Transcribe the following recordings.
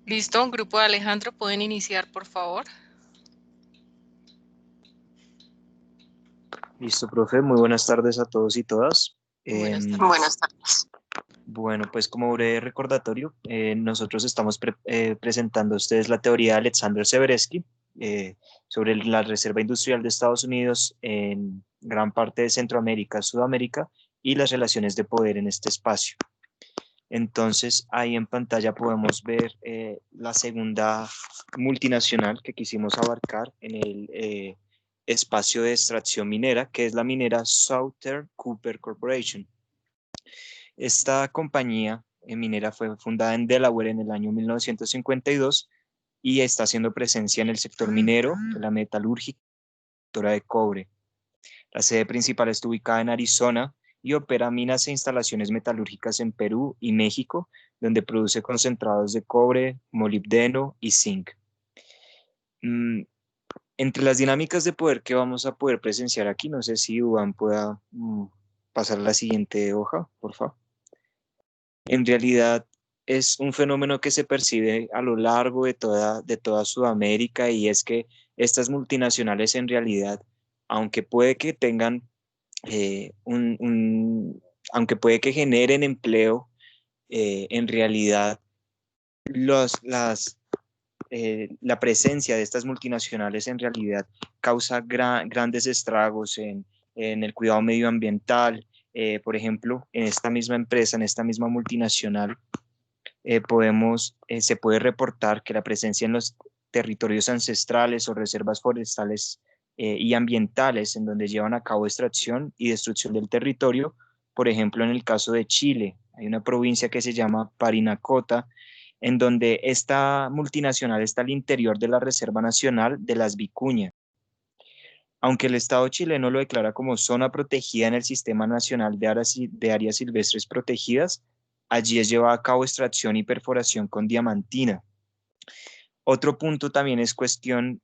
Listo, grupo de Alejandro, ¿pueden iniciar, por favor? Listo, profe. Muy buenas tardes a todos y todas. Buenas Buenas tardes. tardes. Bueno, pues como breve recordatorio, nosotros estamos presentando a ustedes la teoría de Alexander Seversky sobre la reserva industrial de Estados Unidos en gran parte de Centroamérica, Sudamérica y las relaciones de poder en este espacio. Entonces, ahí en pantalla podemos ver la segunda multinacional que quisimos abarcar en el espacio de extracción minera, que es la minera Southern Copper Corporation. Esta compañía minera fue fundada en Delaware en el año 1952 y está haciendo presencia en el sector minero, la metalúrgica y de cobre. La sede principal está ubicada en Arizona y opera minas e instalaciones metalúrgicas en Perú y México, donde produce concentrados de cobre, molibdeno y zinc. Entre las dinámicas de poder que vamos a poder presenciar aquí, no sé si Iván pueda pasar a la siguiente hoja, por favor. En realidad es un fenómeno que se percibe a lo largo de toda Sudamérica, y es que estas multinacionales en realidad, aunque puede que tengan aunque puede que generen empleo, en realidad la presencia de estas multinacionales en realidad causa grandes estragos en el cuidado medioambiental. Por ejemplo, en esta misma empresa, en esta misma multinacional, se puede reportar que la presencia en los territorios ancestrales o reservas forestales y ambientales en donde llevan a cabo extracción y destrucción del territorio. Por ejemplo, en el caso de Chile, hay una provincia que se llama Parinacota, en donde esta multinacional está al interior de la Reserva Nacional de las Vicuñas. Aunque el Estado chileno lo declara como zona protegida en el Sistema Nacional de Áreas Silvestres Protegidas, allí es llevada a cabo extracción y perforación con diamantina. Otro punto también es cuestión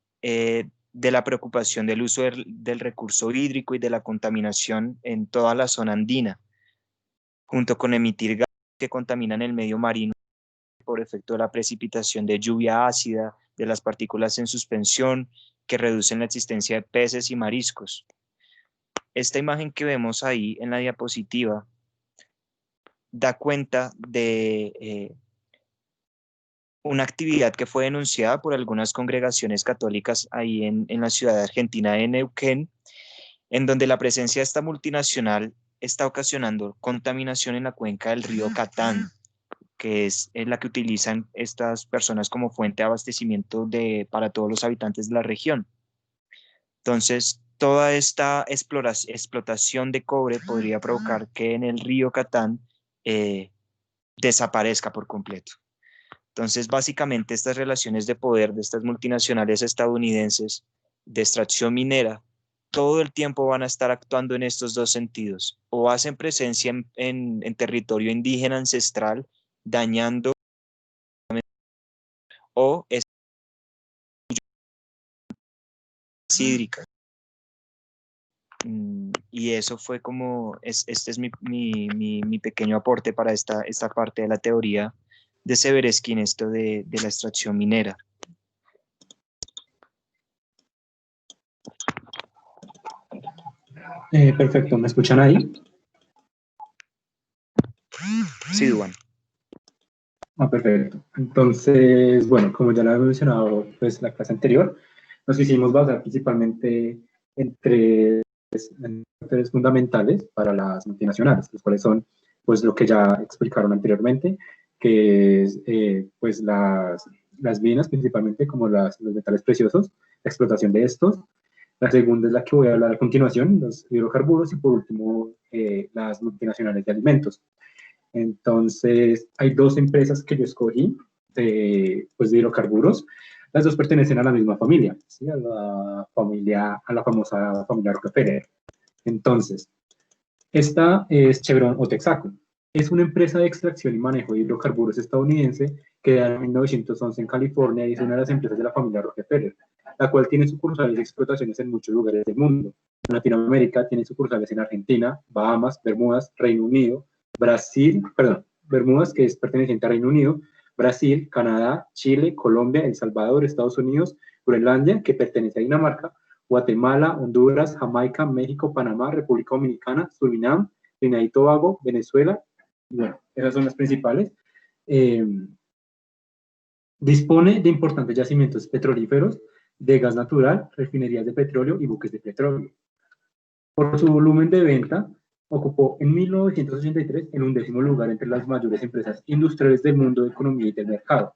de la preocupación del uso del recurso hídrico y de la contaminación en toda la zona andina, junto con emitir gases que contaminan el medio marino por efecto de la precipitación de lluvia ácida, de las partículas en suspensión, que reducen la existencia de peces y mariscos. Esta imagen que vemos ahí en la diapositiva da cuenta de una actividad que fue denunciada por algunas congregaciones católicas ahí en la ciudad argentina de Neuquén, en donde la presencia de esta multinacional está ocasionando contaminación en la cuenca del río Catán, que es la que utilizan estas personas como fuente de abastecimiento para todos los habitantes de la región. Entonces, toda esta explotación de cobre podría provocar que en el río Catán desaparezca por completo. Entonces, básicamente, estas relaciones de poder de estas multinacionales estadounidenses de extracción minera, todo el tiempo van a estar actuando en estos dos sentidos: o hacen presencia en territorio indígena ancestral, dañando, o es hídrica. Y eso fue este es mi pequeño aporte para esta parte de la teoría de Seversky en esto de la extracción minera. Perfecto, ¿me escuchan ahí? Sí, Duan. Perfecto. Entonces, bueno, como ya lo había mencionado pues, la clase anterior, nos quisimos basar principalmente en tres fundamentales para las multinacionales, los cuales son pues, lo que ya explicaron anteriormente, que es pues, las minas principalmente, como los metales preciosos, la explotación de estos. La segunda es la que voy a hablar a continuación, los hidrocarburos, y por último, las multinacionales de alimentos. Entonces, hay dos empresas que yo escogí pues, de hidrocarburos. Las dos pertenecen a la misma familia, ¿sí? A la famosa familia Rockefeller. Entonces, esta es Chevron o Texaco. Es una empresa de extracción y manejo de hidrocarburos estadounidense que da en 1911 en California y es una de las empresas de la familia Rockefeller, la cual tiene sucursales y explotaciones en muchos lugares del mundo. En Latinoamérica tiene sucursales en Argentina, Bahamas, Bermudas, Reino Unido, Bermudas, que es perteneciente a Reino Unido, Brasil, Canadá, Chile, Colombia, El Salvador, Estados Unidos, Groenlandia, que pertenece a Dinamarca, Guatemala, Honduras, Jamaica, México, Panamá, República Dominicana, Surinam, Trinidad y Tobago, Venezuela. Bueno, esas son las principales. Dispone de importantes yacimientos petrolíferos, de gas natural, refinerías de petróleo y buques de petróleo. Por su volumen de venta, ocupó en 1983 el 11º lugar entre las mayores empresas industriales del mundo de economía y del mercado.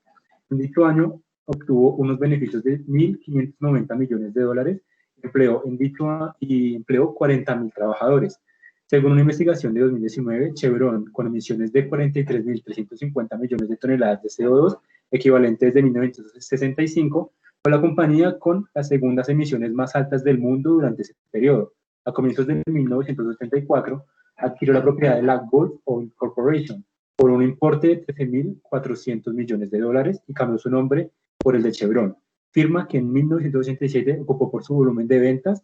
En dicho año obtuvo unos beneficios de 1.590 millones de dólares, empleó 40.000 trabajadores. Según una investigación de 2019, Chevron, con emisiones de 43.350 millones de toneladas de CO2, equivalentes de 1965, fue la compañía con las segundas emisiones más altas del mundo durante ese periodo. A comienzos de 1984, adquirió la propiedad de la Gulf Oil Corporation por un importe de 13.400 millones de dólares y cambió su nombre por el de Chevron, firma que en 1987 ocupó por su volumen de ventas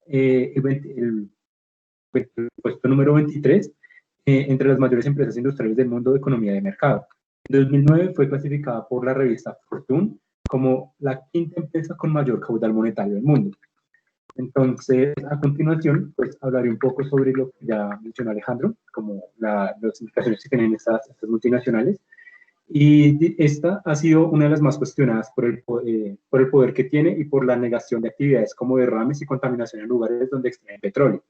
el puesto número 23 entre las mayores empresas industriales del mundo de economía de mercado. En 2009 fue clasificada por la revista Fortune como la quinta empresa con mayor caudal monetario del mundo. Entonces, a continuación, pues hablaré un poco sobre lo que ya mencionó Alejandro, como las implicaciones que tienen estas multinacionales. Y esta ha sido una de las más cuestionadas por el poder que tiene y por la negación de actividades como derrames y contaminación en lugares donde extraen petróleo.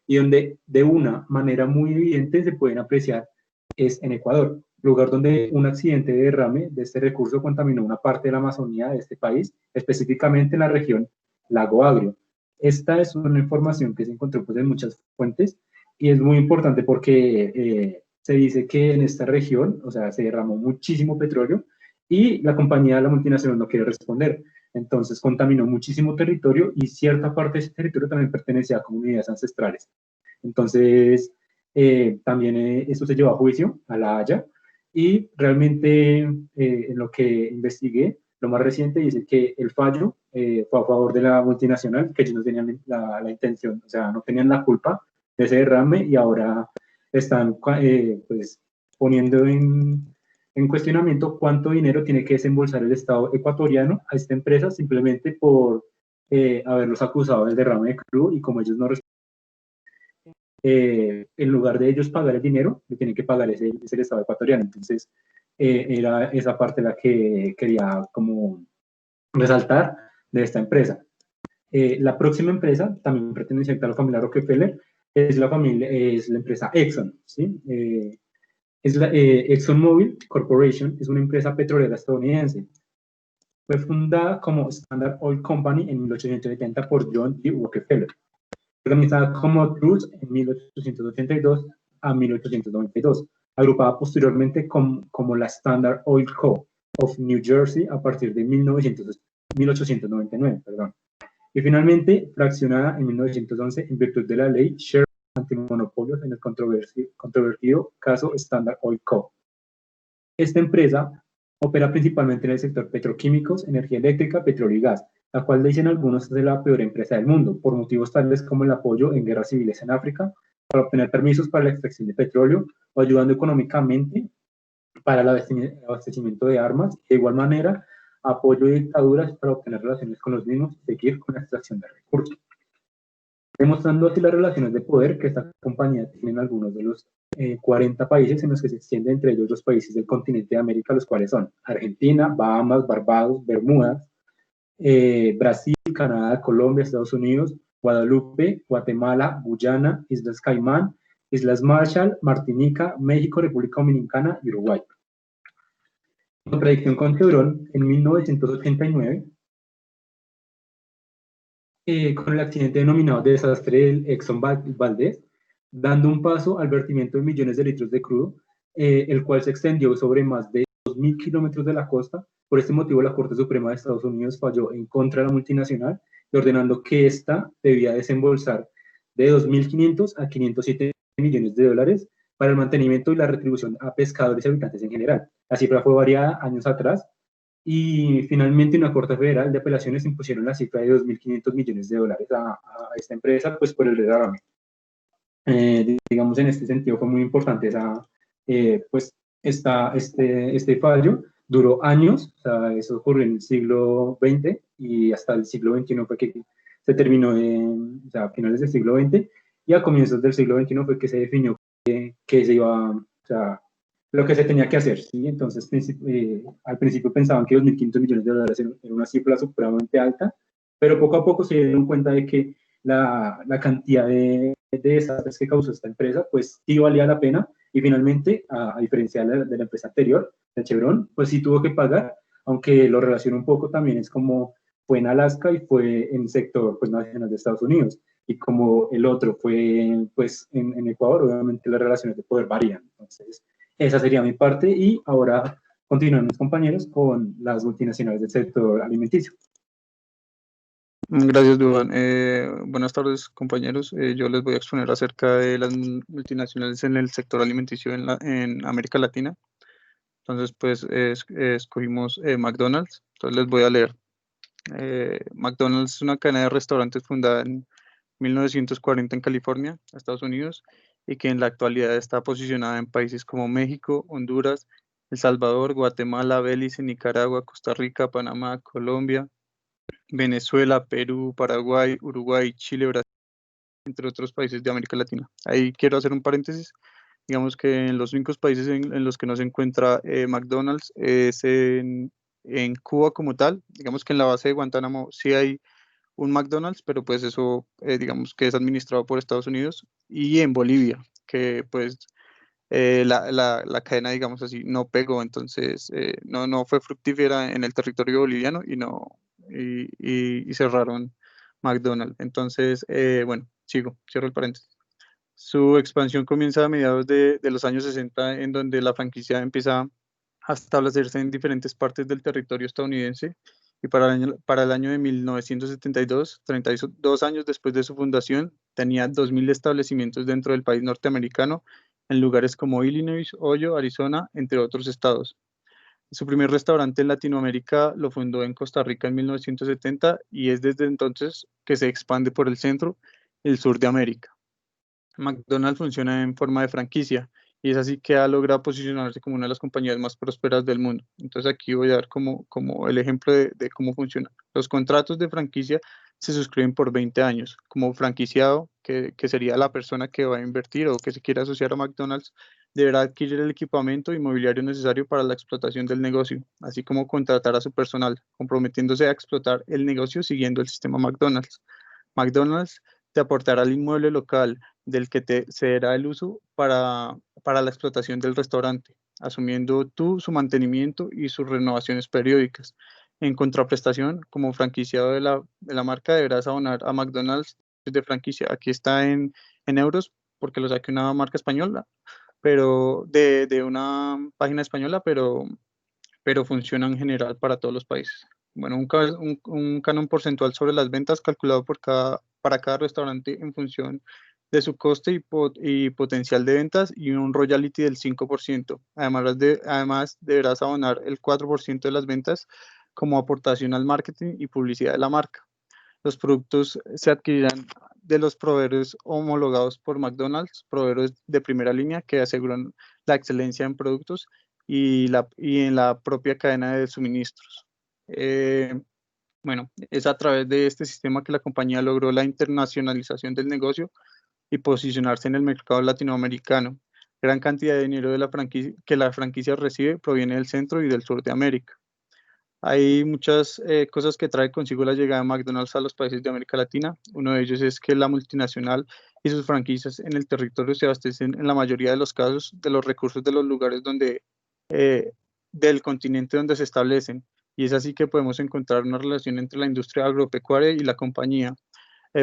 Y donde de una manera muy evidente se pueden apreciar es en Ecuador, lugar donde un accidente de derrame de este recurso contaminó una parte de la Amazonía de este país, específicamente en la región Lago Agrio. Esta es una información que se encontró pues, en muchas fuentes y es muy importante porque se dice que en esta región, o sea, se derramó muchísimo petróleo y la compañía, la multinacional, no quiere responder. Entonces contaminó muchísimo territorio y cierta parte de ese territorio también pertenecía a comunidades ancestrales. Entonces, también esto se llevó a juicio, a La Haya, y realmente en lo que investigué, lo más reciente dice que el fallo fue a favor de la multinacional, que ellos no tenían la intención, o sea, no tenían la culpa de ese derrame y ahora están pues, poniendo en cuestionamiento cuánto dinero tiene que desembolsar el Estado ecuatoriano a esta empresa simplemente por haberlos acusado del derrame de crudo y como ellos no en lugar de ellos pagar el dinero, le tienen que pagar es el Estado ecuatoriano. Entonces, era esa parte la que quería como resaltar de esta empresa. La próxima empresa, también perteneciente a la familia Rockefeller, es la empresa Exxon, ¿sí? ExxonMobil Corporation es una empresa petrolera estadounidense. Fue fundada como Standard Oil Company en 1870 por John D. Rockefeller. Organizada como Trust en 1882 a 1892, agrupada posteriormente como la Standard Oil Co. of New Jersey a partir de 1899. Y finalmente fraccionada en 1911 en virtud de la ley Sherman antimonopolios en el controvertido caso Standard Oil Co. Esta empresa opera principalmente en el sector petroquímicos, energía eléctrica, petróleo y gas, la cual dicen algunos es la peor empresa del mundo, por motivos tales como el apoyo en guerras civiles en África, para obtener permisos para la extracción de petróleo, o ayudando económicamente para el abastecimiento de armas, y de igual manera, apoyo de dictaduras para obtener relaciones con los mismos y seguir con la extracción de recursos. Demostrando así las relaciones de poder que esta compañía tiene en algunos de los 40 países en los que se extiende entre ellos los países del continente de América, los cuales son Argentina, Bahamas, Barbados, Bermudas, Brasil, Canadá, Colombia, Estados Unidos, Guadalupe, Guatemala, Guyana, Islas Caimán, Islas Marshall, Martinica, México, República Dominicana y Uruguay. En contradicción con Chevron, en 1989, con el accidente denominado desastre del Exxon Valdez, dando un paso al vertimiento de millones de litros de crudo, el cual se extendió sobre más de 2.000 kilómetros de la costa. Por este motivo, la Corte Suprema de Estados Unidos falló en contra de la multinacional, ordenando que ésta debía desembolsar de 2.500 a 507 millones de dólares para el mantenimiento y la retribución a pescadores y habitantes en general. La cifra fue variada años atrás, y finalmente una Corte Federal de Apelaciones impusieron la cifra de 2.500 millones de dólares a esta empresa pues, por el derrame. Digamos, en este sentido fue muy importante pues, este fallo duró años, o sea, eso ocurrió en el siglo XX y hasta el siglo XXI fue que se terminó, o sea, a finales del siglo XX y a comienzos del siglo XXI fue que se definió que se iba, o sea, lo que se tenía que hacer, ¿sí? Entonces, al principio pensaban que 2.500 millones de dólares era una cifra supremamente alta, pero poco a poco se dieron cuenta de que la cantidad de desastres que causó esta empresa, pues sí valía la pena y finalmente, a diferencia de la empresa anterior, de Chevron, pues sí tuvo que pagar, aunque lo relaciono un poco también, es como fue en Alaska y fue en el sector pues, nacional de Estados Unidos. Y como el otro fue pues, en Ecuador, obviamente las relaciones de poder varían. Entonces, esa sería mi parte y ahora continúan mis compañeros con las multinacionales del sector alimenticio. Gracias, Duván. Buenas tardes, compañeros. Yo les voy a exponer acerca de las multinacionales en el sector alimenticio en América Latina. Entonces, pues escogimos McDonald's. Entonces les voy a leer. McDonald's es una cadena de restaurantes fundada en 1940 en California, Estados Unidos, y que en la actualidad está posicionada en países como México, Honduras, El Salvador, Guatemala, Belice, Nicaragua, Costa Rica, Panamá, Colombia, Venezuela, Perú, Paraguay, Uruguay, Chile, Brasil, entre otros países de América Latina. Ahí quiero hacer un paréntesis. Digamos que en los únicos países en los que no se encuentra McDonald's es en Cuba como tal. Digamos que en la base de Guantánamo sí hay un McDonald's, pero pues eso digamos que es administrado por Estados Unidos, y en Bolivia, que pues la cadena, digamos así, no pegó, entonces no fue fructífera en el territorio boliviano y no y cerraron McDonald's. Entonces, bueno, cierro el paréntesis. Su expansión comienza a mediados de los años 60, en donde la franquicia empieza a establecerse en diferentes partes del territorio estadounidense, y para el año de 1972, 32 años después de su fundación, tenía 2.000 establecimientos dentro del país norteamericano, en lugares como Illinois, Ohio, Arizona, entre otros estados. Su primer restaurante en Latinoamérica lo fundó en Costa Rica en 1970 y es desde entonces que se expande por el centro y el sur de América. McDonald's funciona en forma de franquicia y es así que ha logrado posicionarse como una de las compañías más prósperas del mundo. Entonces aquí voy a dar como el ejemplo de cómo funciona. Los contratos de franquicia se suscriben por 20 años. Como franquiciado, que sería la persona que va a invertir o que se quiere asociar a McDonald's, deberá adquirir el equipamiento y mobiliario necesario para la explotación del negocio, así como contratar a su personal, comprometiéndose a explotar el negocio siguiendo el sistema McDonald's. McDonald's te aportará el inmueble local del que te cederá el uso para la explotación del restaurante, asumiendo tú su mantenimiento y sus renovaciones periódicas. En contraprestación, como franquiciado de la marca, deberás abonar a McDonald's de franquicia. Aquí está en euros, porque lo saqué una marca española, pero de una página española, pero funciona en general para todos los países. Bueno, un canon porcentual sobre las ventas calculado para cada restaurante en función de su coste y potencial de ventas, y un royalty del 5%. Además, deberás abonar el 4% de las ventas como aportación al marketing y publicidad de la marca. Los productos se adquirirán de los proveedores homologados por McDonald's, proveedores de primera línea que aseguran la excelencia en productos y en la propia cadena de suministros. Bueno, es a través de este sistema que la compañía logró la internacionalización del negocio y posicionarse en el mercado latinoamericano. Gran cantidad de dinero que la franquicia recibe proviene del centro y del sur de América. Hay muchas cosas que trae consigo la llegada de McDonald's a los países de América Latina. Uno de ellos es que la multinacional y sus franquicias en el territorio se abastecen en la mayoría de los casos de los recursos de los lugares del continente donde se establecen. Y es así que podemos encontrar una relación entre la industria agropecuaria y la compañía.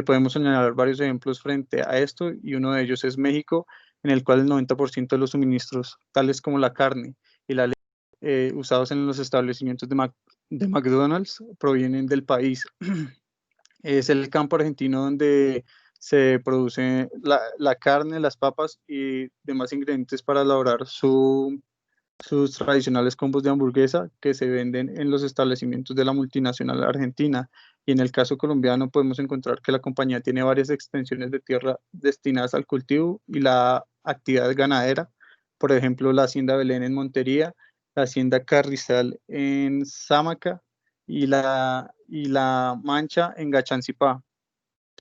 Podemos señalar varios ejemplos frente a esto, y uno de ellos es México, en el cual el 90% de los suministros, tales como la carne y la leche, usados en los establecimientos de McDonald's, provienen del país. Es el campo argentino donde se produce la carne, las papas y demás ingredientes para elaborar sus tradicionales combos de hamburguesa que se venden en los establecimientos de la multinacional argentina. Y en el caso colombiano podemos encontrar que la compañía tiene varias extensiones de tierra destinadas al cultivo y la actividad ganadera por ejemplo, la Hacienda Belén en Montería, la Hacienda Carrizal en Sámaca y la Mancha en Gachancipá.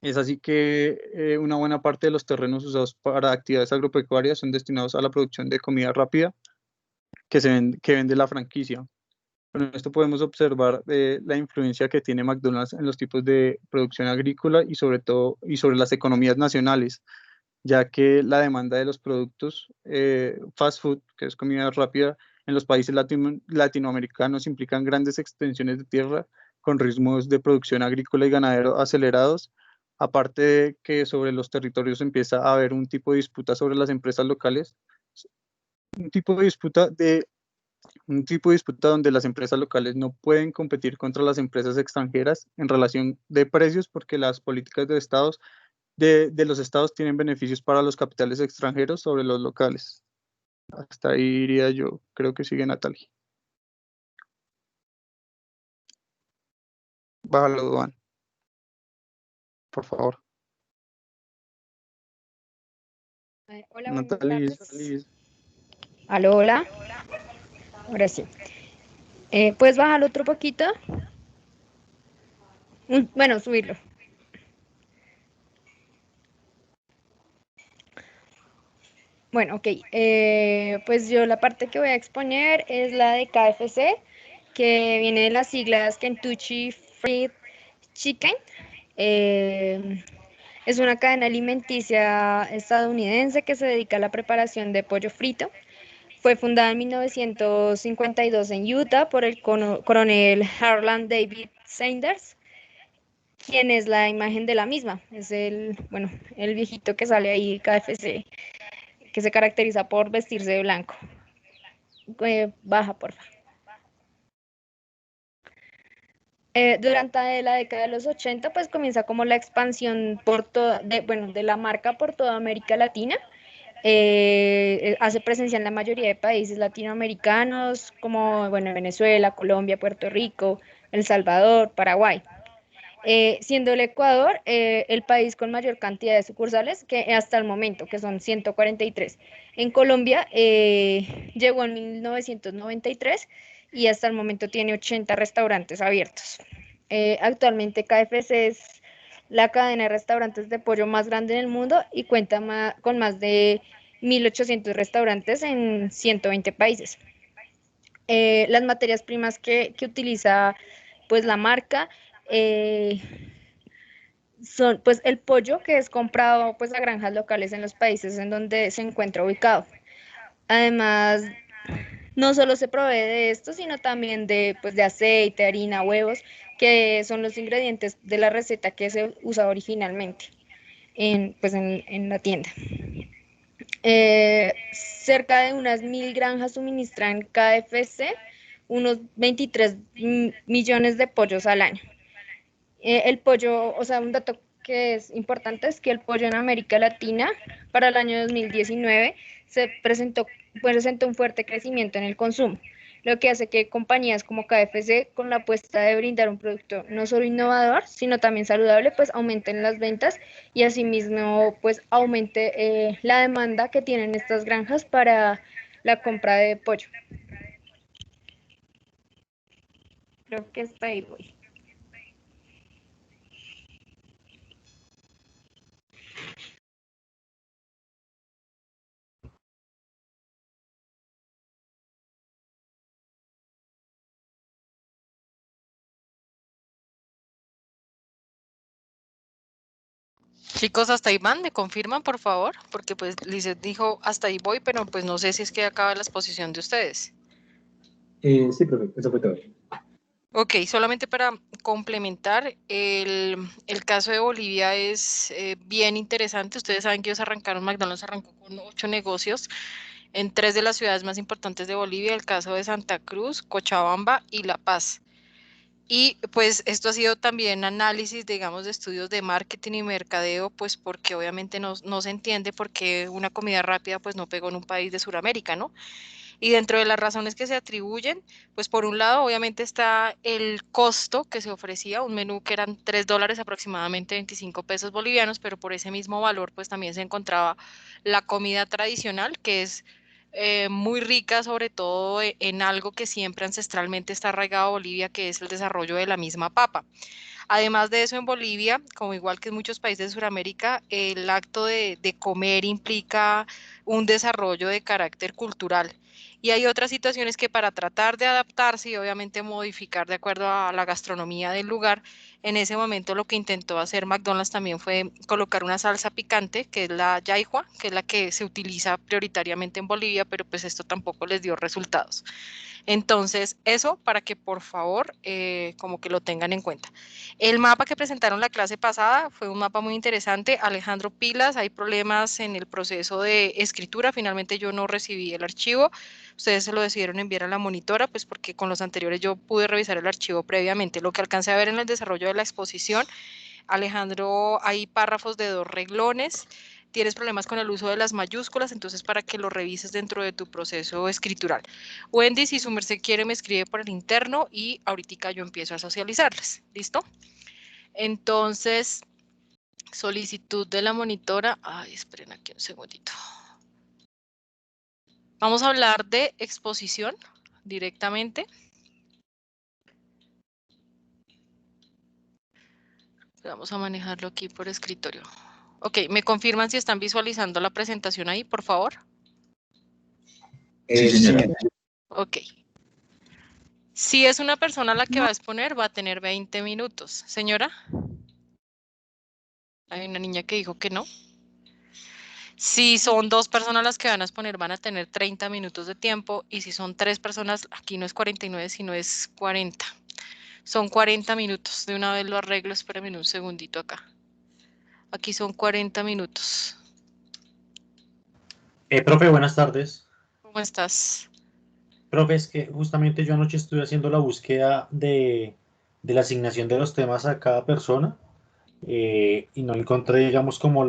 Es así que una buena parte de los terrenos usados para actividades agropecuarias son destinados a la producción de comida rápida que vende la franquicia. Con esto podemos observar la influencia que tiene McDonald's en los tipos de producción agrícola y sobre todo y sobre las economías nacionales, ya que la demanda de los productos fast food, que es comida rápida, en los países latinoamericanos implican grandes extensiones de tierra con ritmos de producción agrícola y ganadero acelerados, aparte de que sobre los territorios empieza a haber un tipo de disputa sobre las empresas locales, un tipo de disputa donde las empresas locales no pueden competir contra las empresas extranjeras en relación de precios porque las políticas de los estados tienen beneficios para los capitales extranjeros sobre los locales. Hasta ahí iría yo. Creo que sigue Natalie. Bájalo, Duan. Por favor. Hola, buenas Natalie, tardes. Aló, hola. Ahora sí. ¿Puedes bajarlo otro poquito? Bueno, subirlo. Bueno, ok. Pues yo la parte que voy a exponer es la de KFC, que viene de las siglas Kentucky Fried Chicken. Es una cadena alimenticia estadounidense que se dedica a la preparación de pollo frito. Fue fundada en 1952 en Utah por el coronel Harlan David Sanders, quien es la imagen de la misma. Es el viejito que sale ahí, KFC, que se caracteriza por vestirse de blanco. Baja, porfa. Durante la década de los 80, pues comienza como la expansión de la marca por toda América Latina. Hace presencia en la mayoría de países latinoamericanos, como Venezuela, Colombia, Puerto Rico, El Salvador, Paraguay. Siendo el Ecuador el país con mayor cantidad de sucursales que hasta el momento, que son 143. En Colombia llegó en 1993 y hasta el momento tiene 80 restaurantes abiertos. Actualmente KFC es la cadena de restaurantes de pollo más grande en el mundo y cuenta con más de 1.800 restaurantes en 120 países. Las materias primas que utiliza pues la marca son pues el pollo que es comprado pues a granjas locales en los países en donde se encuentra ubicado. Además, no solo se provee de esto, sino también de aceite, harina, huevos, que son los ingredientes de la receta que se usa originalmente en la tienda. Cerca de unas 1.000 granjas suministran KFC unos 23 millones de pollos al año. El pollo, o sea, un dato que es importante es que el pollo en América Latina para el año 2019 presentó un fuerte crecimiento en el consumo, lo que hace que compañías como KFC, con la apuesta de brindar un producto no solo innovador, sino también saludable, pues aumenten las ventas y asimismo pues aumente la demanda que tienen estas granjas para la compra de pollo. Creo que está ahí, voy. Chicos, hasta ahí van, ¿me confirman, por favor? Porque pues Lizeth dijo hasta ahí voy, pero pues no sé si es que acaba la exposición de ustedes. Sí, profe, eso fue todo. Ok, solamente para complementar, el caso de Bolivia es bien interesante. Ustedes saben que ellos arrancaron, McDonald's arrancó con 8 negocios en 3 de las ciudades más importantes de Bolivia, el caso de Santa Cruz, Cochabamba y La Paz. Y pues esto ha sido también análisis, digamos, de estudios de marketing y mercadeo, pues porque obviamente no se entiende por qué una comida rápida pues no pegó en un país de Sudamérica, ¿no? Y dentro de las razones que se atribuyen, pues por un lado obviamente está el costo que se ofrecía, un menú que eran $3 aproximadamente 25 pesos bolivianos, pero por ese mismo valor pues también se encontraba la comida tradicional, que es muy rica, sobre todo en algo que siempre ancestralmente está arraigado a Bolivia, que es el desarrollo de la misma papa. Además de eso, en Bolivia, como igual que en muchos países de Sudamérica, el acto de comer implica un desarrollo de carácter cultural. Y hay otras situaciones que para tratar de adaptarse y obviamente modificar de acuerdo a la gastronomía del lugar, en ese momento lo que intentó hacer McDonald's también fue colocar una salsa picante, que es la yaihua, que es la que se utiliza prioritariamente en Bolivia, pero pues esto tampoco les dio resultados. Entonces, eso para que por favor como que lo tengan en cuenta. El mapa que presentaron la clase pasada fue un mapa muy interesante. Alejandro Pilas, hay problemas en el proceso de escritura. Finalmente yo no recibí el archivo. Ustedes se lo decidieron enviar a la monitora, pues porque con los anteriores yo pude revisar el archivo previamente. Lo que alcancé a ver en el desarrollo de la exposición, Alejandro, hay párrafos de 2 reglones. Tienes problemas con el uso de las mayúsculas, entonces para que lo revises dentro de tu proceso escritural. Wendy, si su merced quiere, me escribe por el interno y ahorita yo empiezo a socializarles. ¿Listo? Entonces, solicitud de la monitora. Ay, esperen aquí un segundito. Vamos a hablar de exposición directamente. Vamos a manejarlo aquí por escritorio. Ok, ¿me confirman si están visualizando la presentación ahí, por favor? Sí, señora. Ok. Si es una persona la que va a exponer, va a tener 20 minutos. Señora, hay una niña que dijo que no. Si son 2 personas las que van a exponer, van a tener 30 minutos de tiempo. Y si son 3 personas, aquí no es 49, sino es 40. Son 40 minutos. De una vez lo arreglo, espérenme un segundito acá. Aquí son 40 minutos. Profe, buenas tardes. ¿Cómo estás? Profe, es que justamente yo anoche estuve haciendo la búsqueda de la asignación de los temas a cada persona y no encontré, digamos, como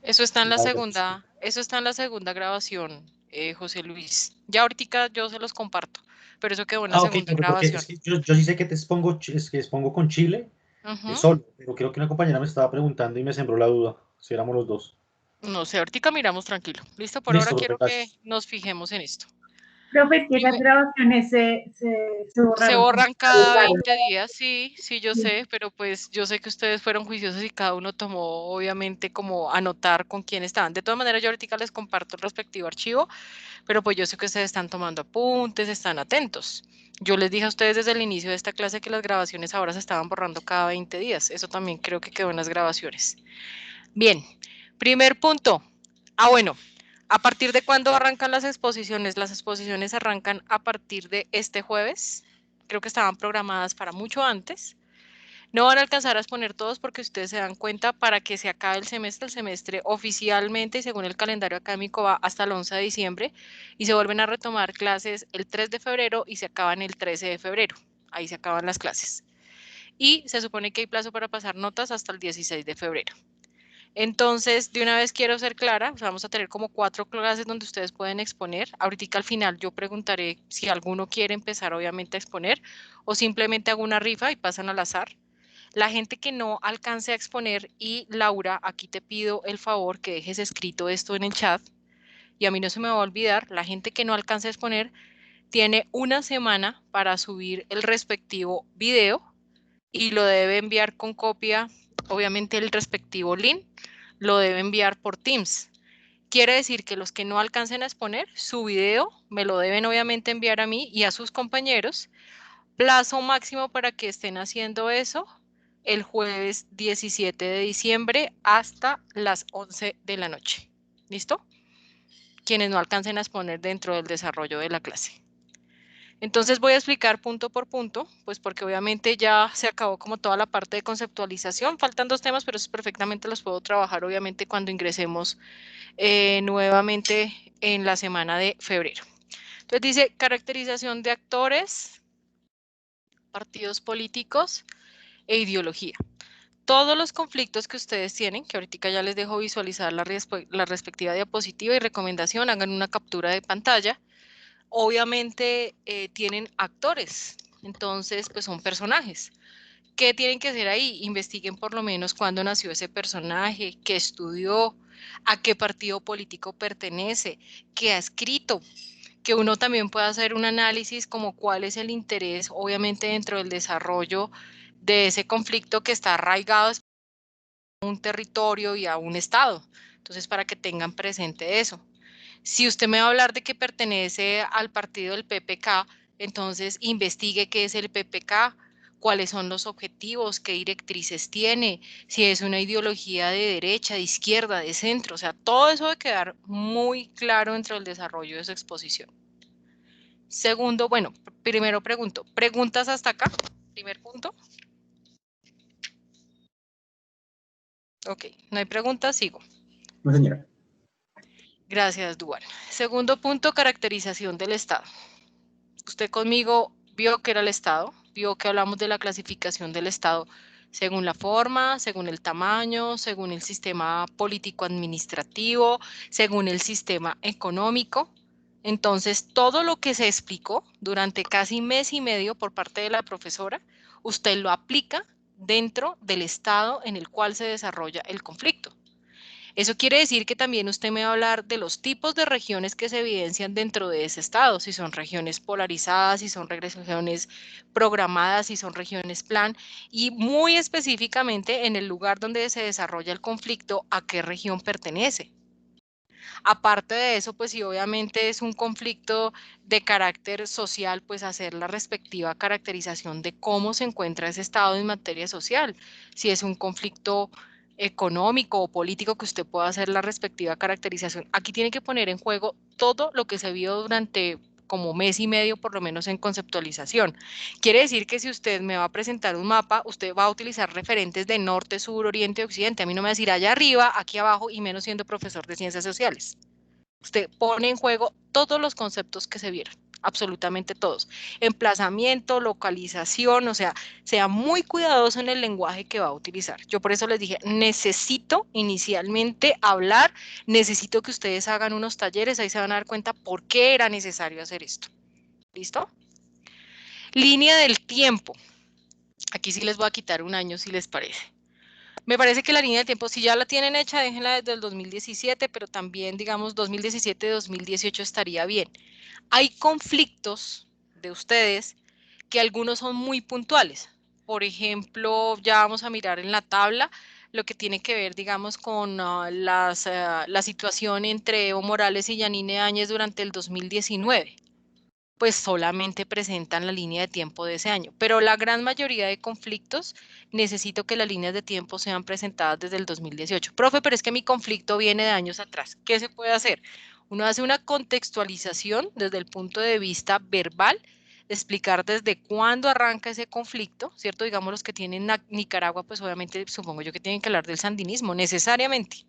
Eso está en la segunda grabación, José Luis. Ya ahorita yo se los comparto, pero eso quedó en la Ah, ok, segunda profe, porque grabación. es que yo sí sé que te expongo, es que expongo con Chile Ujú. solo, pero creo que una compañera me estaba preguntando y me sembró la duda, si éramos los dos. No sé, ahorita miramos tranquilo. Listo, por ahora Listo, profe, quiero que gracias. nos fijemos en esto. Profe, que esas grabaciones se Se borraron. borran cada 20 días, sí, sí, yo sé, pero pues yo sé que ustedes fueron juiciosos y cada uno tomó, obviamente, como anotar con quién estaban. De todas maneras, yo ahorita les comparto el respectivo archivo, pero pues yo sé que ustedes están tomando apuntes, están atentos. Yo les dije a ustedes desde el inicio de esta clase que las grabaciones ahora se estaban borrando cada 20 días. Eso también creo que quedó en las grabaciones. Bien, primer punto. Bueno, ¿a partir de cuándo arrancan las exposiciones? Las exposiciones arrancan a partir de este jueves. Creo que estaban programadas para mucho antes. No van a alcanzar a exponer todos porque ustedes se dan cuenta, para que se acabe el semestre oficialmente y según el calendario académico va hasta el 11 de diciembre y se vuelven a retomar clases el 3 de febrero y se acaban el 13 de febrero. Ahí se acaban las clases. Y se supone que hay plazo para pasar notas hasta el 16 de febrero. Entonces, de una vez quiero ser clara, vamos a tener como 4 clases donde ustedes pueden exponer. Ahorita al final yo preguntaré si alguno quiere empezar obviamente a exponer o simplemente hago una rifa y pasan al azar. La gente que no alcance a exponer, y Laura, aquí te pido el favor que dejes escrito esto en el chat y a mí no se me va a olvidar, la gente que no alcance a exponer tiene una semana para subir el respectivo video y lo debe enviar con copia, obviamente el respectivo link, lo debe enviar por Teams. Quiere decir que los que no alcancen a exponer su video me lo deben obviamente enviar a mí y a sus compañeros. Plazo máximo para que estén haciendo eso el jueves 17 de diciembre hasta las 11 de la noche. ¿Listo? Quienes no alcancen a exponer dentro del desarrollo de la clase. Entonces voy a explicar punto por punto, pues porque obviamente ya se acabó como toda la parte de conceptualización. Faltan 2 temas, pero esos perfectamente los puedo trabajar obviamente cuando ingresemos nuevamente en la semana de febrero. Entonces dice caracterización de actores, partidos políticos e ideología. Todos los conflictos que ustedes tienen, que ahorita ya les dejo visualizar la respectiva diapositiva y recomendación, hagan una captura de pantalla. Obviamente tienen actores, entonces pues son personajes. ¿Qué tienen que hacer ahí? Investiguen por lo menos cuándo nació ese personaje, qué estudió, a qué partido político pertenece, qué ha escrito, que uno también pueda hacer un análisis como cuál es el interés, obviamente dentro del desarrollo de ese conflicto que está arraigado a un territorio y a un estado. Entonces, para que tengan presente eso. Si usted me va a hablar de que pertenece al partido del PPK, entonces investigue qué es el PPK, cuáles son los objetivos, qué directrices tiene, si es una ideología de derecha, de izquierda, de centro, o sea, todo eso debe quedar muy claro dentro del desarrollo de su exposición. Segundo, bueno, primero pregunto, ¿preguntas hasta acá? Primer punto. Ok, no hay preguntas, sigo. No, señora. Gracias, Duan. Segundo punto, caracterización del Estado. Usted conmigo vio que era el Estado, vio que hablamos de la clasificación del Estado según la forma, según el tamaño, según el sistema político-administrativo, según el sistema económico. Entonces, todo lo que se explicó durante casi mes y medio por parte de la profesora, usted lo aplica dentro del estado en el cual se desarrolla el conflicto. Eso quiere decir que también usted me va a hablar de los tipos de regiones que se evidencian dentro de ese estado, si son regiones polarizadas, si son regiones programadas, si son regiones plan, y muy específicamente en el lugar donde se desarrolla el conflicto, a qué región pertenece. Aparte de eso, pues si obviamente es un conflicto de carácter social, pues hacer la respectiva caracterización de cómo se encuentra ese estado en materia social. Si es un conflicto económico o político, que usted pueda hacer la respectiva caracterización. Aquí tiene que poner en juego todo lo que se vio durante como mes y medio, por lo menos en conceptualización. Quiere decir que si usted me va a presentar un mapa, usted va a utilizar referentes de norte, sur, oriente, occidente. A mí no me va a decir allá arriba, aquí abajo, y menos siendo profesor de ciencias sociales. Usted pone en juego todos los conceptos que se vieron, absolutamente todos. Emplazamiento, localización, o sea, sea muy cuidadoso en el lenguaje que va a utilizar. Yo por eso les dije, necesito inicialmente hablar, necesito que ustedes hagan unos talleres, ahí se van a dar cuenta por qué era necesario hacer esto. ¿Listo? Línea del tiempo. Aquí sí les voy a quitar un año si les parece. Me parece que la línea de tiempo, si ya la tienen hecha, déjenla desde el 2017, pero también, digamos, 2017-2018 estaría bien. Hay conflictos de ustedes que algunos son muy puntuales. Por ejemplo, ya vamos a mirar en la tabla lo que tiene que ver, digamos, con la situación entre Evo Morales y Yanine Áñez durante el 2019. Pues solamente presentan la línea de tiempo de ese año. Pero la gran mayoría de conflictos necesito que las líneas de tiempo sean presentadas desde el 2018. Profe, pero es que mi conflicto viene de años atrás. ¿Qué se puede hacer? Uno hace una contextualización desde el punto de vista verbal, de explicar desde cuándo arranca ese conflicto, ¿cierto? Digamos, los que tienen Nicaragua, pues obviamente supongo yo que tienen que hablar del sandinismo, necesariamente.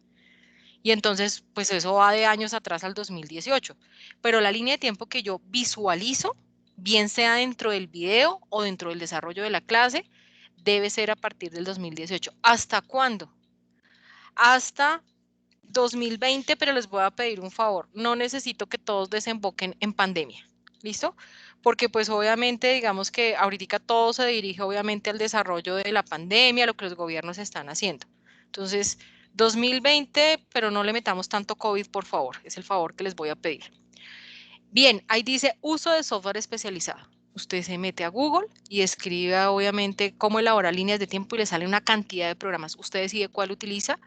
Y entonces, pues eso va de años atrás al 2018. Pero la línea de tiempo que yo visualizo, bien sea dentro del video o dentro del desarrollo de la clase, debe ser a partir del 2018. ¿Hasta cuándo? Hasta 2020, pero les voy a pedir un favor. No necesito que todos desemboquen en pandemia. ¿Listo? Porque pues obviamente digamos que ahorita todo se dirige obviamente al desarrollo de la pandemia, lo que los gobiernos están haciendo. Entonces, 2020, pero no le metamos tanto COVID, por favor. Es el favor que les voy a pedir. Bien, ahí dice uso de software especializado. Usted se mete a Google y escribe obviamente cómo elaborar líneas de tiempo y le sale una cantidad de programas. Usted decide cuál utiliza,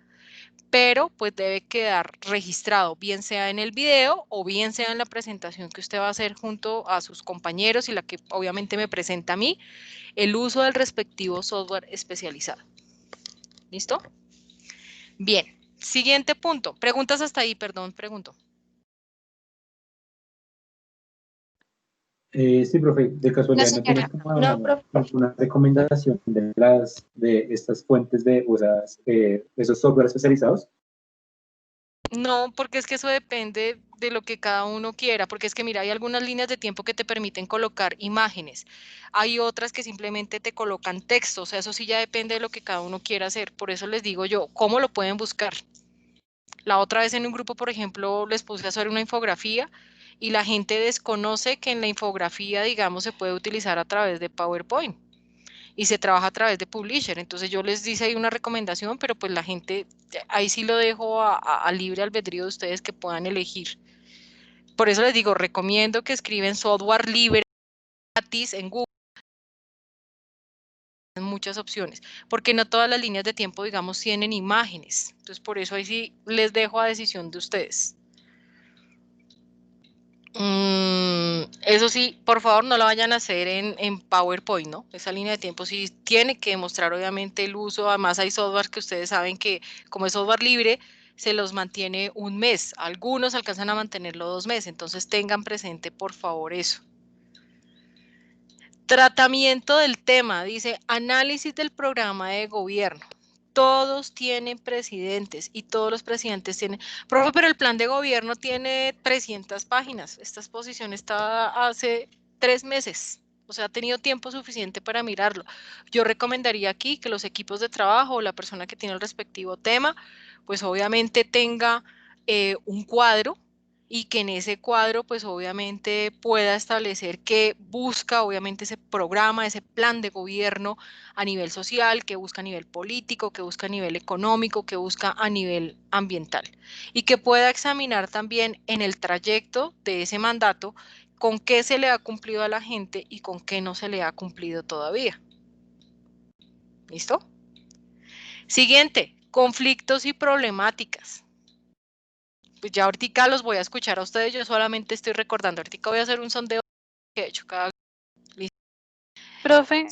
pero pues debe quedar registrado, bien sea en el video o bien sea en la presentación que usted va a hacer junto a sus compañeros y la que obviamente me presenta a mí, el uso del respectivo software especializado. ¿Listo? Bien, siguiente punto. Preguntas hasta ahí, perdón, pregunto. Sí, profe, de casualidad, ¿no tiene como alguna recomendación de estas fuentes de esos software especializados? No, porque es que eso depende de lo que cada uno quiera, porque es que mira, hay algunas líneas de tiempo que te permiten colocar imágenes, hay otras que simplemente te colocan texto, o sea, eso sí ya depende de lo que cada uno quiera hacer, por eso les digo yo, ¿cómo lo pueden buscar? La otra vez en un grupo, por ejemplo, les puse a hacer una infografía y la gente desconoce que en la infografía, digamos, se puede utilizar a través de PowerPoint. y se trabaja a través de Publisher. Entonces yo les dice ahí una recomendación, pero pues la gente, ahí sí lo dejo a libre albedrío de ustedes que puedan elegir. Por eso les digo, recomiendo que escriben software libre gratis en Google, muchas opciones, porque no todas las líneas de tiempo, digamos, tienen imágenes. Entonces por eso ahí sí les dejo a decisión de ustedes. Eso sí, por favor no lo vayan a hacer en PowerPoint, ¿no? Esa línea de tiempo sí tiene que mostrar obviamente el uso. Además hay software que ustedes saben que como es software libre, se los mantiene un mes. Algunos alcanzan a mantenerlo 2 meses, entonces tengan presente por favor eso. Tratamiento del tema, dice análisis del programa de gobierno. Todos tienen presidentes y todos los presidentes tienen, profe, pero el plan de gobierno tiene 300 páginas. Esta exposición está hace 3 meses, o sea, ha tenido tiempo suficiente para mirarlo. Yo recomendaría aquí que los equipos de trabajo o la persona que tiene el respectivo tema, pues obviamente tenga un cuadro y que en ese cuadro pues obviamente pueda establecer que busca obviamente ese programa, ese plan de gobierno a nivel social, que busca a nivel político, que busca a nivel económico, que busca a nivel ambiental y que pueda examinar también en el trayecto de ese mandato con qué se le ha cumplido a la gente y con qué no se le ha cumplido todavía. ¿Listo? Siguiente, conflictos y problemáticas. Pues ya ahorita los voy a escuchar a ustedes, yo solamente estoy recordando, ahorita voy a hacer un sondeo que he hecho cada... ¿Listo? Profe,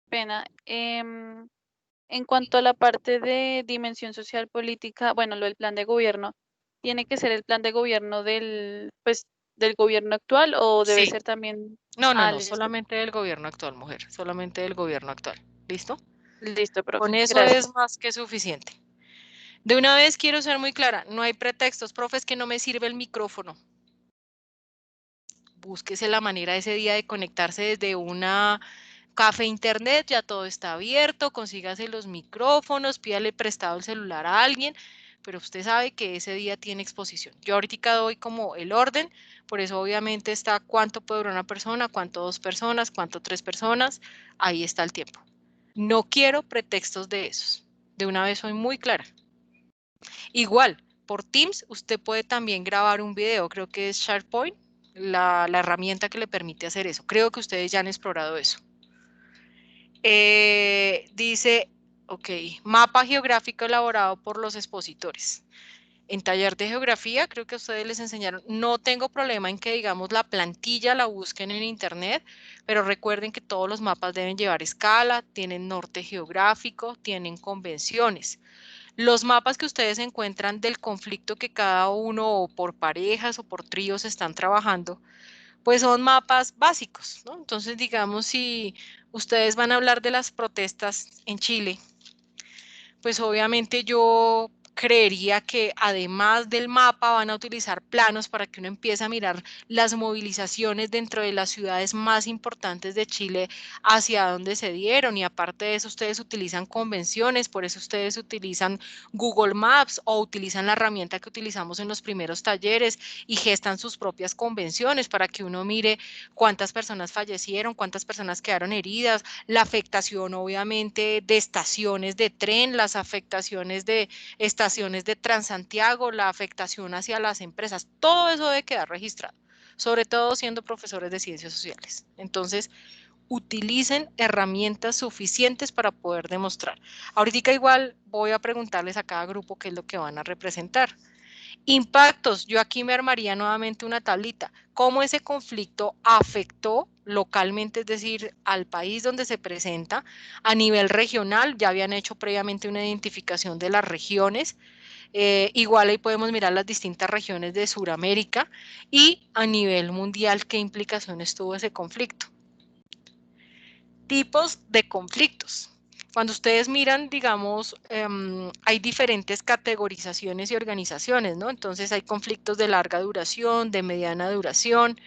pena. En cuanto a la parte de dimensión social política, bueno, lo del plan de gobierno, ¿tiene que ser el plan de gobierno del, pues, del gobierno actual o debe Sí. ser también... No, listo. solamente del gobierno actual, mujer, solamente del gobierno actual. ¿Listo? Listo, profe. Con eso Gracias. es más que suficiente. De una vez quiero ser muy clara, no hay pretextos, profe, es que no me sirve el micrófono. Búsquese la manera ese día de conectarse desde una café internet, ya todo está abierto, consígase los micrófonos, pídale prestado el celular a alguien, pero usted sabe que ese día tiene exposición. Yo ahorita doy como el orden, por eso obviamente está cuánto puede durar una persona, cuánto 2 personas, cuánto 3 personas, ahí está el tiempo. No quiero pretextos de esos. De una vez soy muy clara. Igual, por Teams usted puede también grabar un video, creo que es SharePoint, la herramienta que le permite hacer eso. Creo que ustedes ya han explorado eso. Dice, ok, mapa geográfico elaborado por los expositores. En taller de geografía, creo que ustedes les enseñaron, no tengo problema en que, digamos, la plantilla la busquen en internet, pero recuerden que todos los mapas deben llevar escala, tienen norte geográfico, tienen convenciones. Los mapas que ustedes encuentran del conflicto que cada uno o por parejas o por tríos están trabajando, pues son mapas básicos, ¿no? Entonces, digamos, si ustedes van a hablar de las protestas en Chile, pues obviamente yo creería que además del mapa van a utilizar planos para que uno empiece a mirar las movilizaciones dentro de las ciudades más importantes de Chile hacia dónde se dieron y aparte de eso ustedes utilizan convenciones, por eso ustedes utilizan Google Maps o utilizan la herramienta que utilizamos en los primeros talleres y gestan sus propias convenciones para que uno mire cuántas personas fallecieron, cuántas personas quedaron heridas, la afectación obviamente de estaciones de tren, las afectaciones de estaciones de Transantiago, la afectación hacia las empresas, todo eso debe quedar registrado, sobre todo siendo profesores de ciencias sociales. Entonces, utilicen herramientas suficientes para poder demostrar. Ahorita igual voy a preguntarles a cada grupo qué es lo que van a representar. Impactos, yo aquí me armaría nuevamente una tablita. ¿Cómo ese conflicto afectó localmente, es decir, al país donde se presenta? A nivel regional, ya habían hecho previamente una identificación de las regiones. Igual ahí podemos mirar las distintas regiones de Sudamérica y a nivel mundial, ¿qué implicaciones tuvo ese conflicto? Tipos de conflictos. Cuando ustedes miran, digamos, hay diferentes categorizaciones y organizaciones, ¿no? Entonces hay conflictos de larga duración, de mediana duración,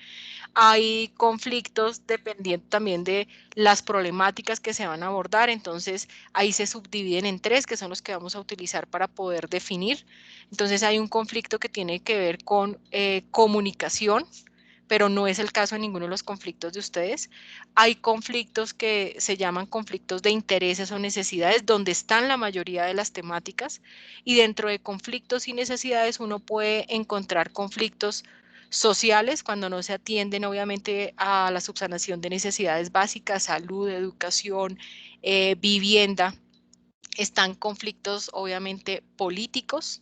hay conflictos dependiendo también de las problemáticas que se van a abordar, entonces ahí se subdividen en 3, que son los que vamos a utilizar para poder definir. Entonces hay un conflicto que tiene que ver con comunicación, pero no es el caso en ninguno de los conflictos de ustedes. Hay conflictos que se llaman conflictos de intereses o necesidades, donde están la mayoría de las temáticas, y dentro de conflictos y necesidades uno puede encontrar conflictos sociales, cuando no se atienden obviamente a la subsanación de necesidades básicas, salud, educación, vivienda. Están conflictos obviamente políticos,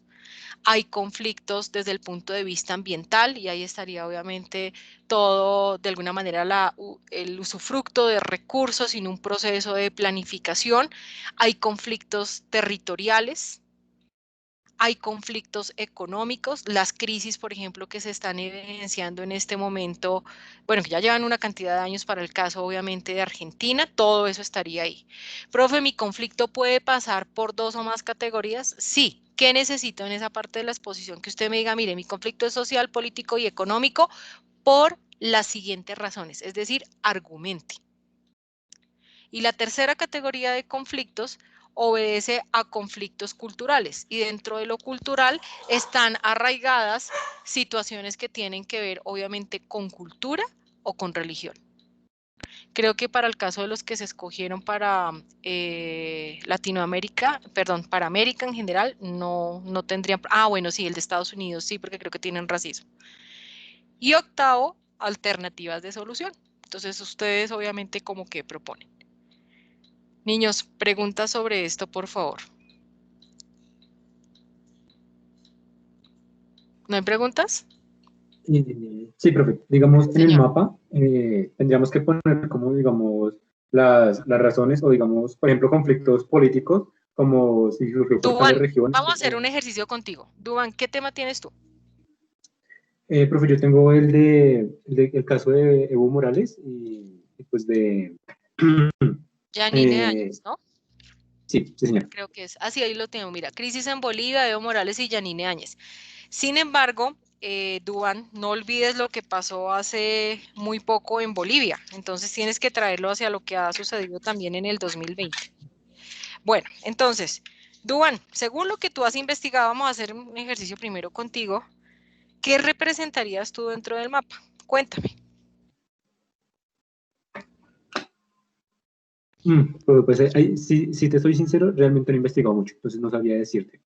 hay conflictos desde el punto de vista ambiental, y ahí estaría obviamente todo de alguna manera el usufructo de recursos sin un proceso de planificación. Hay conflictos territoriales, hay conflictos económicos, las crisis, por ejemplo, que se están evidenciando en este momento, bueno, que ya llevan una cantidad de años para el caso, obviamente, de Argentina, todo eso estaría ahí. Profe, ¿mi conflicto puede pasar por 2 o más categorías? Sí. ¿Qué necesito en esa parte de la exposición? Que usted me diga, mire, mi conflicto es social, político y económico por las siguientes razones, es decir, argumente. Y la tercera categoría de conflictos obedece a conflictos culturales, y dentro de lo cultural están arraigadas situaciones que tienen que ver obviamente con cultura o con religión. Creo que para el caso de los que se escogieron para Latinoamérica, perdón, para América en general, no tendrían, bueno, sí, el de Estados Unidos sí, porque creo que tienen racismo. Y octavo, alternativas de solución. Entonces ustedes obviamente como que proponen. Niños, preguntas sobre esto, por favor. ¿No hay preguntas? Sí, profe. Digamos, en el Señor. mapa tendríamos que poner como, digamos, las razones o, digamos, por ejemplo, conflictos políticos, como si surgió por tales Duván, regiones. vamos a hacer un ejercicio contigo. Duván, ¿qué tema tienes tú? Profe, yo tengo el caso de Evo Morales y pues de... Yanine Áñez, ¿no? Sí, sí, señor. Creo que es. Así, ahí lo tengo. Mira, crisis en Bolivia, Evo Morales y Yanine Áñez. Sin embargo, Duván, no olvides lo que pasó hace muy poco en Bolivia. Entonces tienes que traerlo hacia lo que ha sucedido también en el 2020. Bueno, entonces, Duván, según lo que tú has investigado, vamos a hacer un ejercicio primero contigo. ¿Qué representarías tú dentro del mapa? Cuéntame. Pues si te soy sincero, realmente no he investigado mucho, entonces no sabría decirte.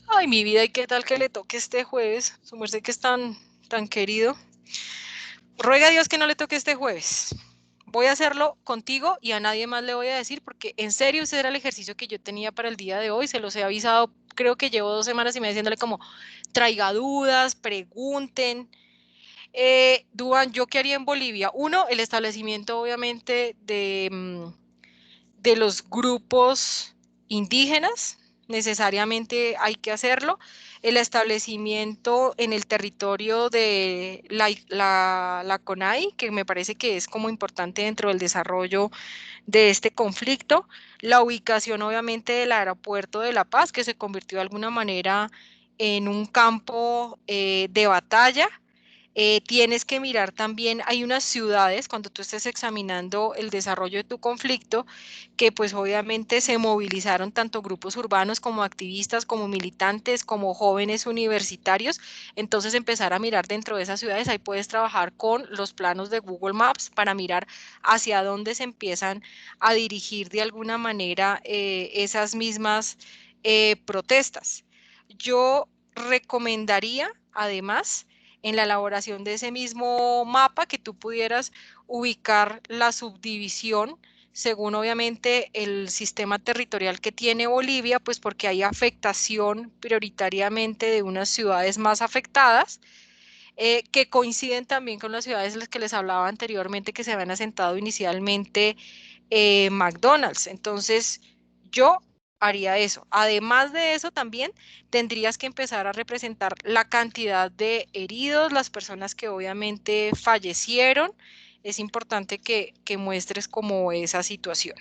Ay, mi vida, ¿y qué tal que le toque este jueves? Su merced que es tan querido. Ruega a Dios que no le toque este jueves. Voy a hacerlo contigo y a nadie más le voy a decir, porque en serio ese era el ejercicio que yo tenía para el día de hoy. Se los he avisado, creo que llevo 2 semanas y me diciéndole como, traiga dudas, pregunten. Duan, ¿yo qué haría en Bolivia? Uno, el establecimiento obviamente de los grupos indígenas, necesariamente hay que hacerlo. El establecimiento en el territorio de la CONAI, que me parece que es como importante dentro del desarrollo de este conflicto. La ubicación obviamente del aeropuerto de La Paz, que se convirtió de alguna manera en un campo de batalla. Tienes que mirar también, hay unas ciudades, cuando tú estés examinando el desarrollo de tu conflicto, que pues obviamente se movilizaron tanto grupos urbanos como activistas, como militantes, como jóvenes universitarios. Entonces empezar a mirar dentro de esas ciudades, ahí puedes trabajar con los planos de Google Maps para mirar hacia dónde se empiezan a dirigir de alguna manera esas mismas protestas. Yo recomendaría, además, en la elaboración de ese mismo mapa, que tú pudieras ubicar la subdivisión según obviamente el sistema territorial que tiene Bolivia, pues porque hay afectación prioritariamente de unas ciudades más afectadas, que coinciden también con las ciudades de las que les hablaba anteriormente, que se habían asentado inicialmente McDonald's. Entonces, yo haría eso. Además de eso, también tendrías que empezar a representar la cantidad de heridos, las personas que obviamente fallecieron. Es importante que muestres como esa situación.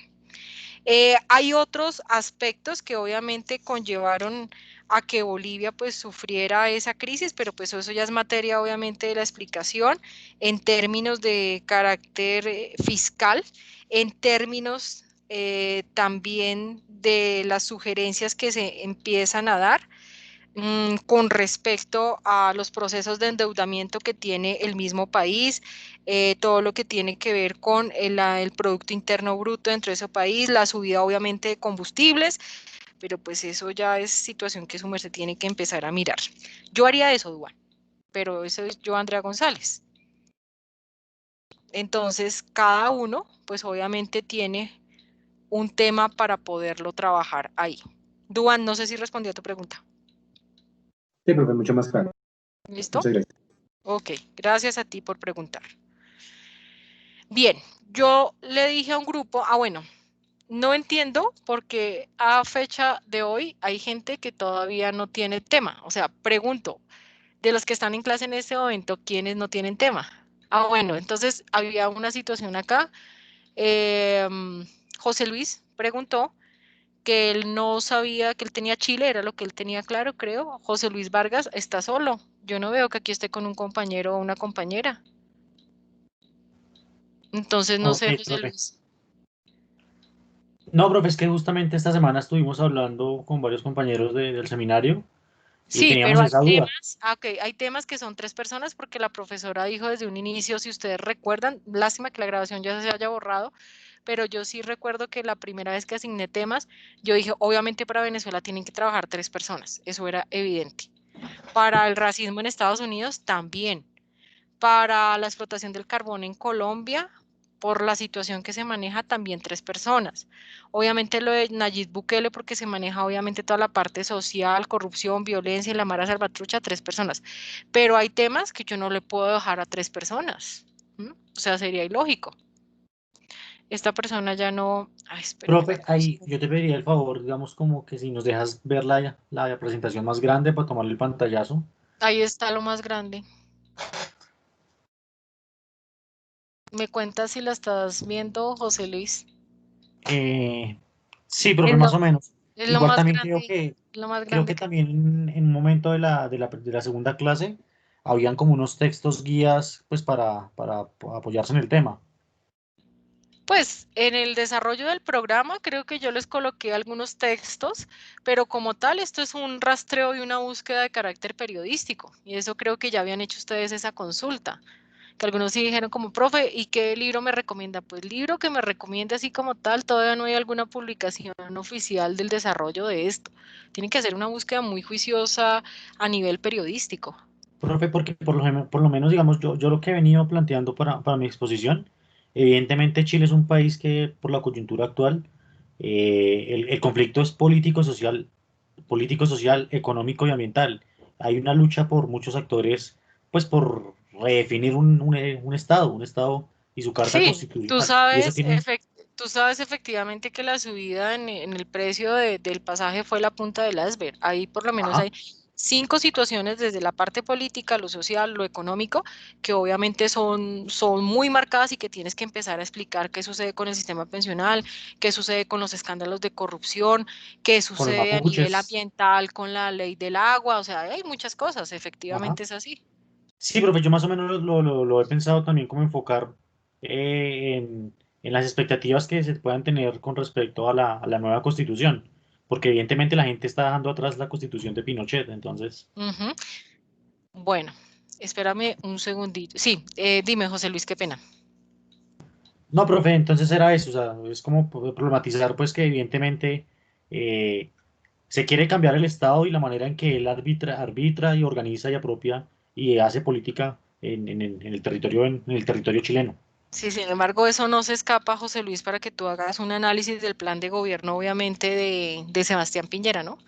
Hay otros aspectos que obviamente conllevaron a que Bolivia pues sufriera esa crisis, pero pues eso ya es materia obviamente de la explicación en términos de carácter fiscal, en términos también de las sugerencias que se empiezan a dar. con respecto a los procesos de endeudamiento que tiene el mismo país, todo lo que tiene que ver con el Producto Interno Bruto dentro de ese país, la subida obviamente de combustibles, pero pues eso ya es situación que su merced tiene que empezar a mirar. Yo haría eso, Duan, pero eso es yo, Andrea González. Entonces, cada uno, pues obviamente tiene un tema para poderlo trabajar ahí. Duan, no sé si respondió a tu pregunta. Sí, profe, mucho más claro. ¿Listo? Muchas gracias. Ok, gracias a ti por preguntar. Bien, yo le dije a un grupo, bueno, no entiendo porque a fecha de hoy hay gente que todavía no tiene tema. O sea, pregunto, de los que están en clase en este momento, ¿quiénes no tienen tema? Bueno, entonces había una situación acá. José Luis preguntó que él no sabía que él tenía Chile, era lo que él tenía claro, creo. José Luis Vargas está solo. Yo no veo que aquí esté con un compañero o una compañera. Entonces, no Ok, sé, José profe. Luis. No, profe, es que justamente esta semana estuvimos hablando con varios compañeros del seminario y Sí, pero teníamos hay esa duda. temas, ok, hay temas que son 3 personas porque la profesora dijo desde un inicio, si ustedes recuerdan, lástima que la grabación ya se haya borrado, pero yo sí recuerdo que la primera vez que asigné temas, yo dije, obviamente para Venezuela tienen que trabajar 3 personas, eso era evidente. Para el racismo en Estados Unidos también. Para la explotación del carbón en Colombia, por la situación que se maneja, también 3 personas. Obviamente lo de Nayib Bukele, porque se maneja obviamente toda la parte social, corrupción, violencia y la Mara Salvatrucha, 3 personas. Pero hay temas que yo no le puedo dejar a 3 personas. O sea, sería ilógico. Esta persona ya no. Ay, espéreme la Profe, ahí cosa. yo te pediría el favor, digamos, como que si nos dejas ver la presentación más grande para tomarle el pantallazo. Ahí está lo más grande. ¿Me cuentas si la estás viendo, José Luis? Eh, sí, Es profe, lo, más o menos. es lo Igual más también grande, lo más creo grande que que. también en un momento de la segunda clase habían como unos textos guías pues para apoyarse en el tema. Pues en el desarrollo del programa creo que yo les coloqué algunos textos, pero como tal esto es un rastreo y una búsqueda de carácter periodístico. Y eso creo que ya habían hecho ustedes esa consulta, que algunos sí dijeron como, profe, ¿y qué libro me recomienda? Pues libro que me recomiende así como tal, todavía no hay alguna publicación oficial del desarrollo de esto. Tienen que hacer una búsqueda muy juiciosa a nivel periodístico. Profe, porque por lo menos, digamos, yo lo que he venido planteando para mi exposición, evidentemente Chile es un país que por la coyuntura actual, el conflicto es político, social, económico y ambiental. Hay una lucha por muchos actores, pues por redefinir un estado y su carta Sí, constitucional. Y eso tiene, tú sabes efectivamente que la subida en el precio del pasaje fue la punta del iceberg. Ahí por lo menos ajá, hay 5 situaciones desde la parte política, lo social, lo económico, que obviamente son muy marcadas y que tienes que empezar a explicar qué sucede con el sistema pensional, qué sucede con los escándalos de corrupción, qué con los sucede a nivel mapuches, ambiental con la ley del agua, o sea, hay muchas cosas, ajá. efectivamente es así. Sí, profe, yo más o menos lo he pensado también como enfocar en las expectativas que se puedan tener con respecto a la nueva constitución, porque evidentemente la gente está dejando atrás la constitución de Pinochet, entonces... Ujú. Bueno, espérame un segundito. Sí, dime, José Luis, qué pena. No, profe, entonces era eso, o sea, es como problematizar pues que evidentemente eh, se quiere cambiar el Estado y la manera en que él arbitra y organiza y apropia y hace política en el territorio chileno. Sí, sin embargo, eso no se escapa, José Luis, para que tú hagas un análisis del plan de gobierno, obviamente, de Sebastián Piñera, ¿no?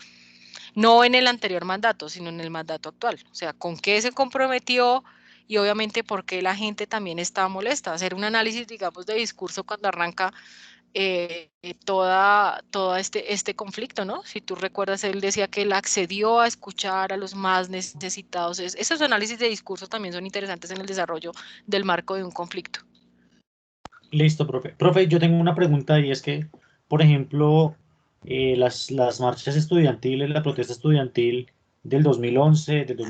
No en el anterior mandato, sino en el mandato actual. O sea, con qué se comprometió y obviamente por qué la gente también está molesta. Hacer un análisis, digamos, de discurso cuando arranca toda este conflicto, ¿no? Si tú recuerdas, él decía que él accedió a escuchar a los más necesitados. Esos análisis de discurso también son interesantes en el desarrollo del marco de un conflicto. Listo, profe. Profe, yo tengo una pregunta y es que, por ejemplo, las marchas estudiantiles, la protesta estudiantil del 2011, del